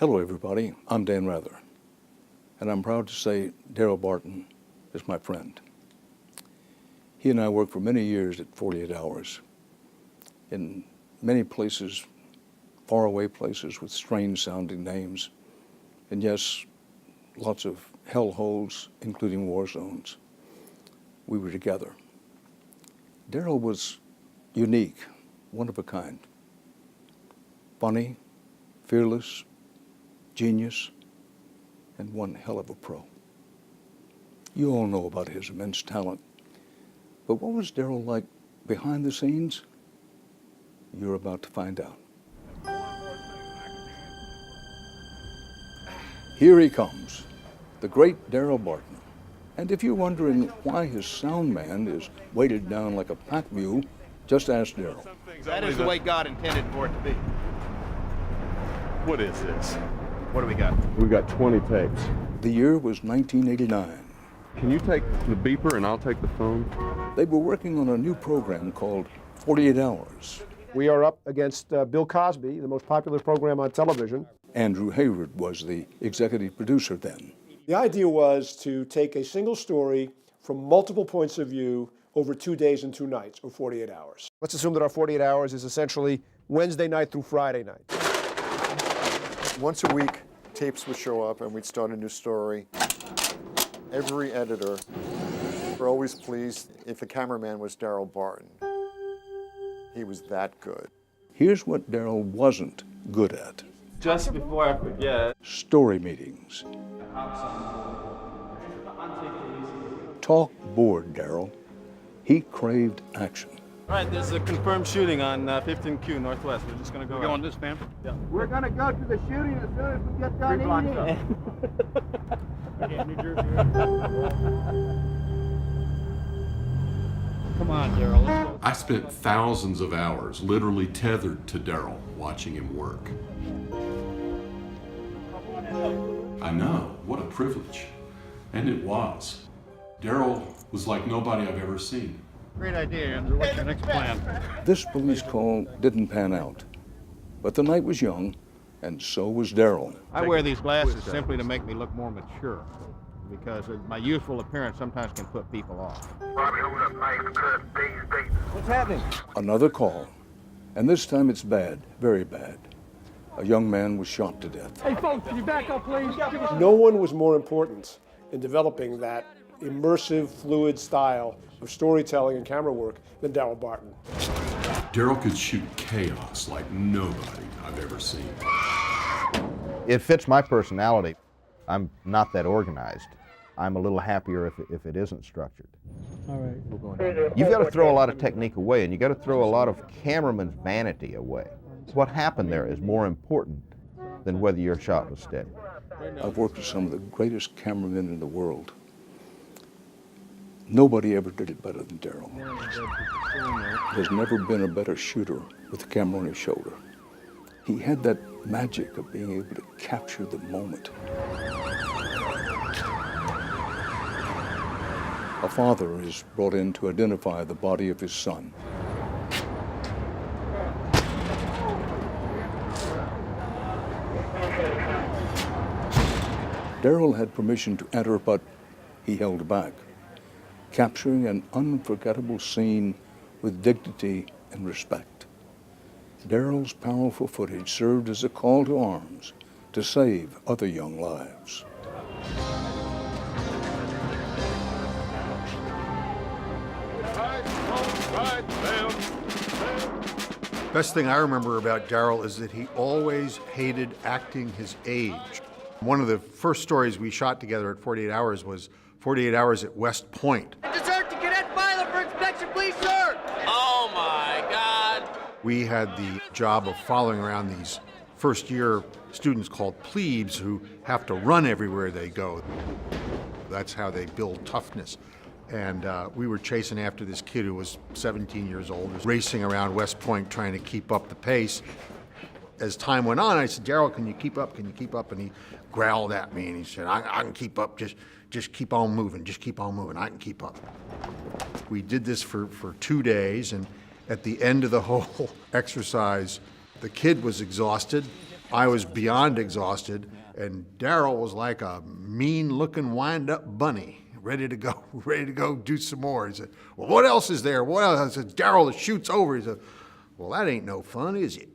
Hello, everybody. I'm Dan Rather, and I'm proud to say Darrell Barton is my friend. He and I worked for many years at 48 Hours in many places, faraway places with strange-sounding names, and yes, lots of hellholes, including war zones. We were together. Darrell was unique, one of a kind, funny, fearless, genius, and one hell of a pro. You all know about his immense talent, but what was Darrell like behind the scenes? You're about to find out. Here he comes, the great Darrell Barton. And if you're wondering why his sound man is weighted down like a pack mule, just ask Darrell. That is the way God intended for it to be. What is this? What do we got? We got 20 tapes. The year was 1989. Can you take the beeper and I'll take the phone? They were working on a new program called 48 Hours. We are up against Bill Cosby, the most popular program on television. Andrew Hayward was the executive producer then. The idea was to take a single story from multiple points of view over 2 days and 2 nights, or 48 hours. Let's assume that our 48 hours is essentially Wednesday night through Friday night. Once a week, tapes would show up and we'd start a new story. Every editor were always pleased if the cameraman was Darrell Barton. He was that good. Here's what Darrell wasn't good at. Just before I forget. Story meetings. Talk bored Darrell. He craved action. All right, there's a confirmed shooting on 15Q Northwest. We're just going to go Going this, man? Yeah. We're going to go to the shooting as soon as we get done eating. Come on, Daryl, let's go. I spent thousands of hours literally tethered to Darrell, watching him work. I know, what a privilege. And it was. Darrell was like nobody I've ever seen. Great idea, Andrew. What's your next plan? This police call didn't pan out, but the night was young, and so was Darrell. I wear these glasses simply to make me look more mature, because my youthful appearance sometimes can put people off. What's happening? Another call, and this time it's bad, very bad. A young man was shot to death. Hey, folks, can you back up, please? No one was more important in developing that immersive, fluid style of storytelling and camera work than Darrell Barton. Darrell could shoot chaos like nobody I've ever seen. It fits my personality. I'm not that organized. I'm a little happier if it isn't structured. All right, we're going. You've got to throw a lot of technique away, and you've got to throw a lot of cameraman's vanity away. What happened there is more important than whether your shot was steady. I've worked with some of the greatest cameramen in the world. Nobody ever did it better than Darrell. There's never been a better shooter with the camera on his shoulder. He had that magic of being able to capture the moment. A father is brought in to identify the body of his son. Darrell had permission to enter, but he held back, capturing an unforgettable scene with dignity and respect. Darrell's powerful footage served as a call to arms to save other young lives. Best thing I remember about Darrell is that he always hated acting his age. One of the first stories we shot together at 48 Hours was 48 Hours at West Point. Dessert to Cadet Filer for inspection, please, sir. Oh, my God. We had the job of following around these first-year students called plebes who have to run everywhere they go. That's how they build toughness. And we were chasing after this kid who was 17 years old, racing around West Point trying to keep up the pace. As time went on, I said, Darrell, can you keep up? Can you keep up? And he growled at me and he said, I can keep up, just keep on moving, just keep on moving, I can keep up. We did this for 2 days, and at the end of the whole exercise, the kid was exhausted I was beyond exhausted, and Daryl was like a mean-looking wind-up bunny, ready to go do some more. He said, well, what else is there? What else? I said, Daryl, the chute's over. He said, well, that ain't no fun, is it?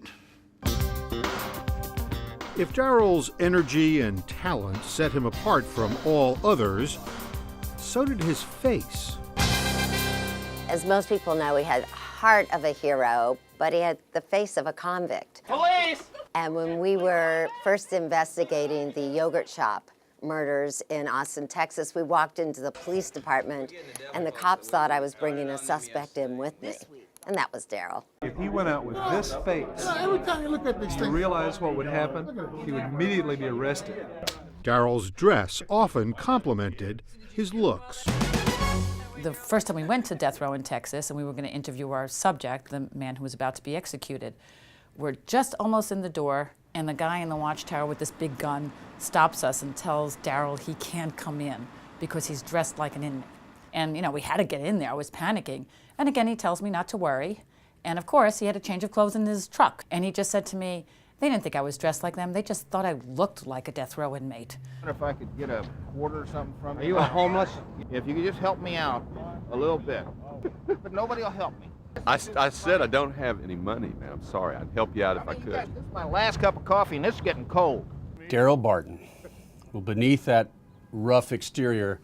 If Daryl's energy and talent set him apart from all others, so did his face. As most people know, he had the heart of a hero, but he had the face of a convict. Police! And when we were first investigating the yogurt shop murders in Austin, Texas, we walked into the police department, and the cops thought I was bringing a suspect in with me. And that was Daryl. If he went out with this face, Every time you look at these you realize what would happen, he would immediately be arrested. Daryl's dress often complemented his looks. The first time we went to death row in Texas and we were going to interview our subject, the man who was about to be executed, we're just almost in the door, and the guy in the watchtower with this big gun stops us and tells Daryl he can't come in because he's dressed like an inmate. And, you know, we had to get in there. I was panicking. And again, he tells me not to worry. And of course, he had a change of clothes in his truck. And he just said to me, they didn't think I was dressed like them. They just thought I looked like a death row inmate. I wonder if I could get a quarter or something from you. Are you a homeless? If you could just help me out a little bit. But nobody will help me. I said I don't have any money, man. I'm sorry. I'd help you out if I could. This is my last cup of coffee, and it's getting cold. Darrell Barton. Well, beneath that rough exterior,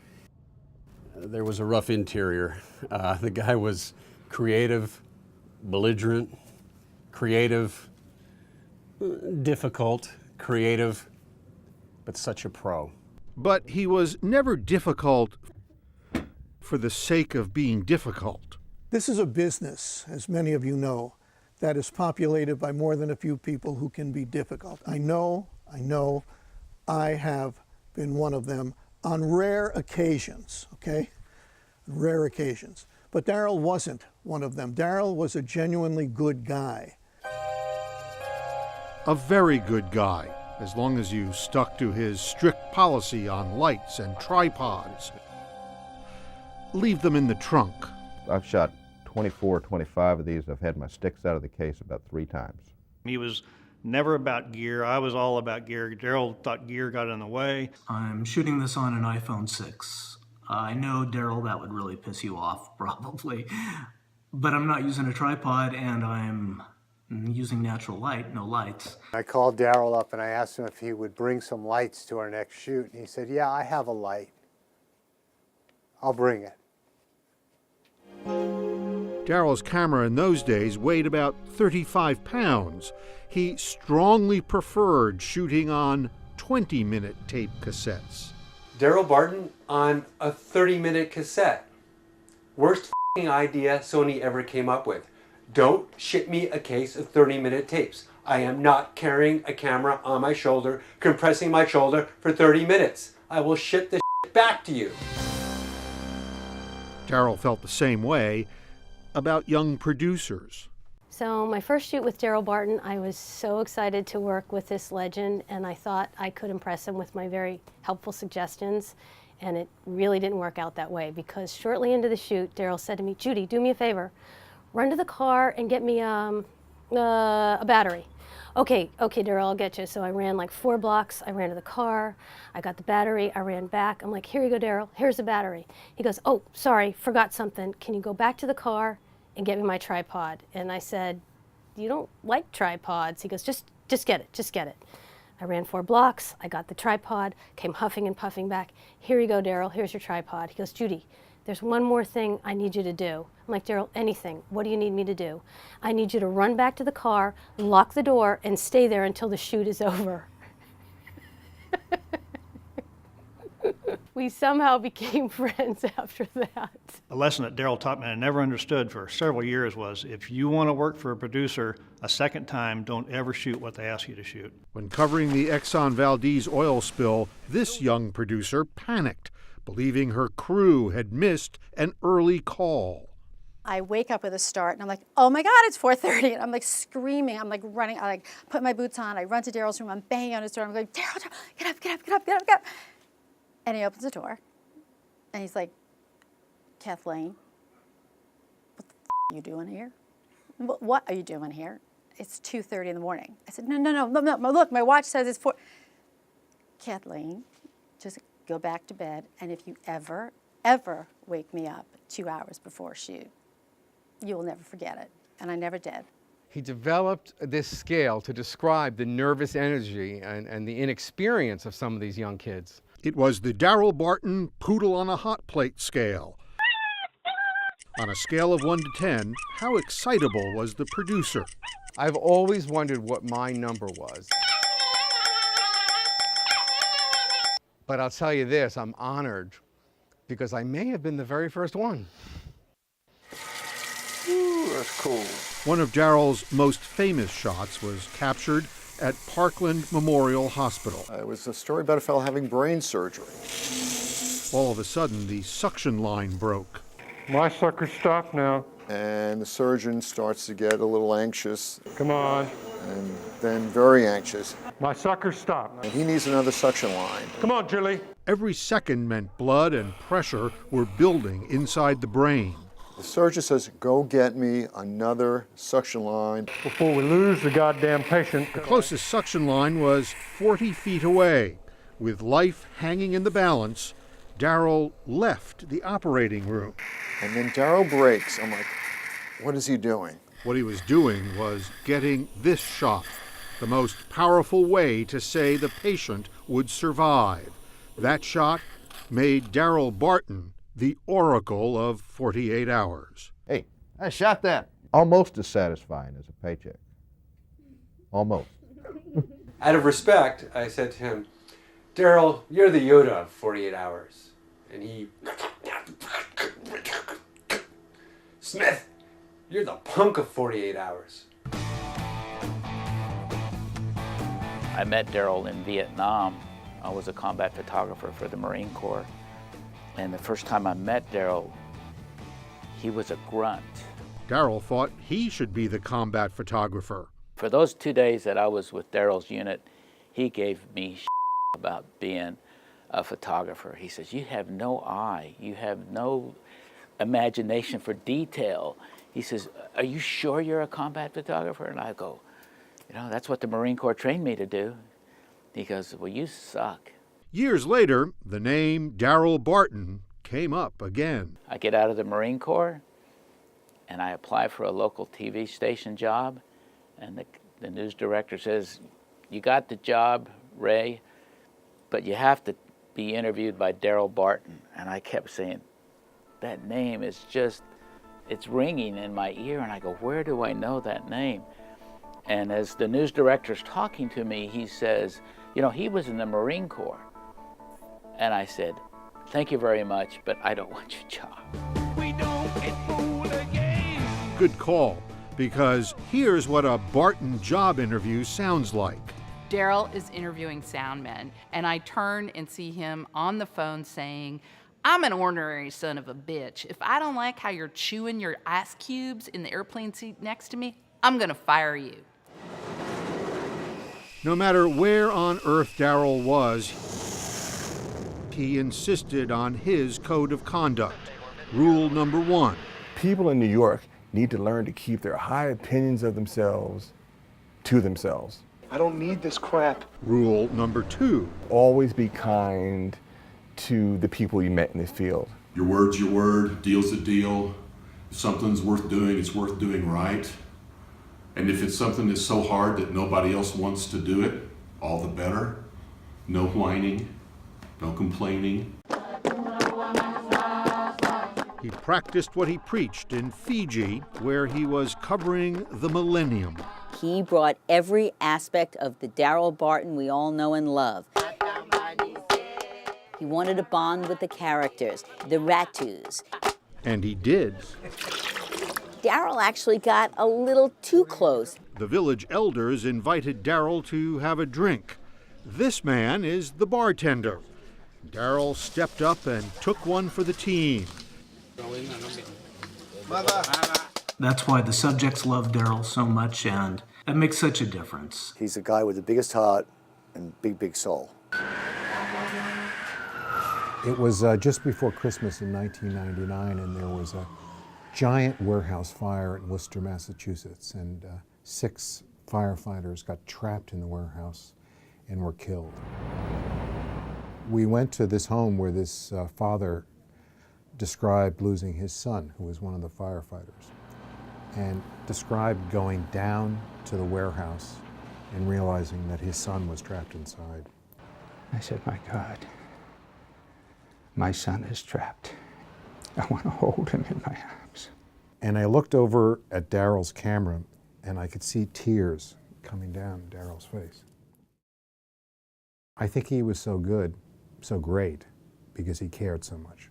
there was a rough interior. The guy was creative, belligerent, creative, difficult, creative, but such a pro. But he was never difficult for the sake of being difficult. This is a business, as many of you know, that is populated by more than a few people who can be difficult. I know, I have been one of them on rare occasions, okay? Rare occasions. But Daryl wasn't one of them. Daryl was a genuinely good guy. A very good guy, as long as you stuck to his strict policy on lights and tripods. Leave them in the trunk. I've shot 24, 25 of these. I've had my sticks out of the case about 3 times. He was never about gear. I was all about gear. Daryl thought gear got in the way. I'm shooting this on an iPhone 6. I know, Daryl, that would really piss you off, probably. But I'm not using a tripod, and I'm using natural light, no lights. I called Daryl up and I asked him if he would bring some lights to our next shoot. And he said, yeah, I have a light. I'll bring it. Daryl's camera in those days weighed about 35 pounds. He strongly preferred shooting on 20-minute tape cassettes. Darrell Barton on a 30-minute cassette. Worst f***ing idea Sony ever came up with. Don't ship me a case of 30-minute tapes. I am not carrying a camera on my shoulder, compressing my shoulder for 30 minutes. I will ship this shit back to you. Daryl felt the same way about young producers. So my first shoot with Darrell Barton, I was so excited to work with this legend, and I thought I could impress him with my very helpful suggestions, and it really didn't work out that way, because shortly into the shoot, Daryl said to me, Judy, do me a favor, run to the car and get me a battery. Okay, Daryl, I'll get you. So I ran like 4 blocks, I ran to the car, I got the battery, I ran back. I'm like, here you go, Daryl, here's the battery. He goes, oh, sorry, forgot something. Can you go back to the car and get me my tripod? And I said, you don't like tripods. He goes, just get it, just get it. I ran 4 blocks, I got the tripod, came huffing and puffing back. Here you go, Daryl, here's your tripod. He goes, Judy, there's one more thing I need you to do. I'm like, Daryl, anything. What do you need me to do? I need you to run back to the car, lock the door, and stay there until the shoot is over. We somehow became friends after that. A lesson that Daryl taught me and I never understood for several years was, if you want to work for a producer a second time, don't ever shoot what they ask you to shoot. When covering the Exxon Valdez oil spill, this young producer panicked, believing her crew had missed an early call. I wake up with a start and I'm like, oh my God, it's 4:30. And I'm like screaming, I'm like running, I like put my boots on, I run to Daryl's room, I'm banging on his door, I'm going, Daryl, get up, get up, get up, get up, get up. And he opens the door and he's like, Kathleen, what the f are you doing here? What are you doing here? it's 2:30 in the morning. I said, no, look, my watch says it's 4. Kathleen, just go back to bed, and if you ever wake me up 2 hours before shoot, you will never forget it. And I never did. He developed this scale to describe the nervous energy and the inexperience of some of these young kids. It was the Darrell Barton Poodle on a Hot Plate scale. On a scale of 1 to 10, how excitable was the producer? I've always wondered what my number was. But I'll tell you this, I'm honored because I may have been the very first one. Ooh, that's cool. One of Darrell's most famous shots was captured at Parkland Memorial Hospital. It was a story about a fellow having brain surgery. All of a sudden, the suction line broke. My sucker stopped now. And the surgeon starts to get a little anxious. Come on. And then very anxious. My sucker stopped. And he needs another suction line. Come on, Julie. Every second meant blood and pressure were building inside the brain. The surgeon says, go get me another suction line. Before we lose the goddamn patient. The closest suction line was 40 feet away. With life hanging in the balance, Darrell left the operating room. And then Darrell breaks. I'm like, what is he doing? What he was doing was getting this shot, the most powerful way to say the patient would survive. That shot made Darrell Barton the oracle of 48 hours. Hey, I shot that. Almost as satisfying as a paycheck. Almost. Out of respect, I said to him, Daryl, you're the Yoda of 48 hours. And he, Smith, you're the punk of 48 hours. I met Daryl in Vietnam. I was a combat photographer for the Marine Corps. And the first time I met Daryl, he was a grunt. Daryl thought he should be the combat photographer. For those 2 days that I was with Daryl's unit, he gave me about being a photographer. He says, you have no eye. You have no imagination for detail. He says, are you sure you're a combat photographer? And I go, you know, that's what the Marine Corps trained me to do. He goes, well, you suck. Years later, the name Darrell Barton came up again. I get out of the Marine Corps, and I apply for a local TV station job, and the news director says, you got the job, Ray, but you have to be interviewed by Darrell Barton. And I kept saying, that name is just, it's ringing in my ear, and I go, where do I know that name? And as the news director's talking to me, he says, you know, he was in the Marine Corps. And I said, thank you very much, but I don't want your job. We don't get fooled again. Good call, because here's what a Barton job interview sounds like. Daryl is interviewing soundmen, and I turn and see him on the phone saying, I'm an ordinary son of a bitch. If I don't like how you're chewing your ice cubes in the airplane seat next to me, I'm gonna fire you. No matter where on earth Daryl was, he insisted on his code of conduct. Rule number 1. People in New York need to learn to keep their high opinions of themselves to themselves. I don't need this crap. Rule number 2. Always be kind to the people you met in the field. Your word's your word, deal's a deal. If something's worth doing, it's worth doing right. And if it's something that's so hard that nobody else wants to do it, all the better. No whining, no complaining. He practiced what he preached in Fiji, where he was covering the millennium. He brought every aspect of the Darrell Barton we all know and love. He wanted to bond with the characters, the Ratus. And he did. Daryl actually got a little too close. The village elders invited Daryl to have a drink. This man is the bartender. Daryl stepped up and took one for the team. That's why the subjects love Daryl so much, and it makes such a difference. He's the guy with the biggest heart and big soul. It was just before Christmas in 1999, and there was a giant warehouse fire in Worcester, Massachusetts, and 6 firefighters got trapped in the warehouse and were killed. We went to this home where this father described losing his son, who was one of the firefighters, and described going down to the warehouse and realizing that his son was trapped inside. I said, my God, my son is trapped. I want to hold him in my arms. And I looked over at Daryl's camera and I could see tears coming down Daryl's face. I think he was so good, so great, because he cared so much.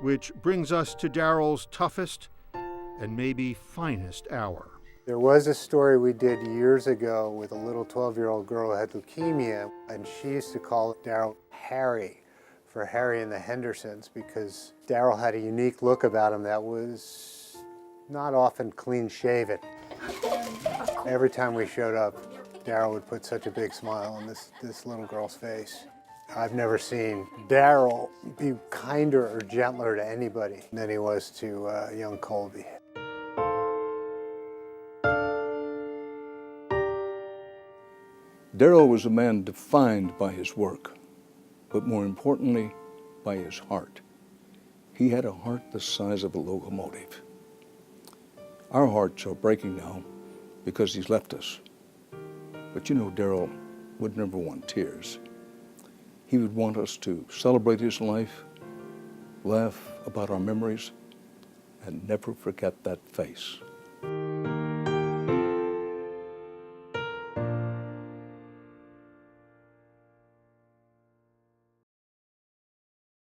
Which brings us to Darrell's toughest and maybe finest hour. There was a story we did years ago with a little 12-year-old girl who had leukemia, and she used to call Darrell Harry, for Harry and the Hendersons, because Darrell had a unique look about him that was not often clean-shaven. Every time we showed up, Darrell would put such a big smile on this little girl's face. I've never seen Darrell be kinder or gentler to anybody than he was to young Colby. Darrell was a man defined by his work, but more importantly, by his heart. He had a heart the size of a locomotive. Our hearts are breaking now because he's left us. But you know, Darrell would never want tears. He would want us to celebrate his life, laugh about our memories, and never forget that face.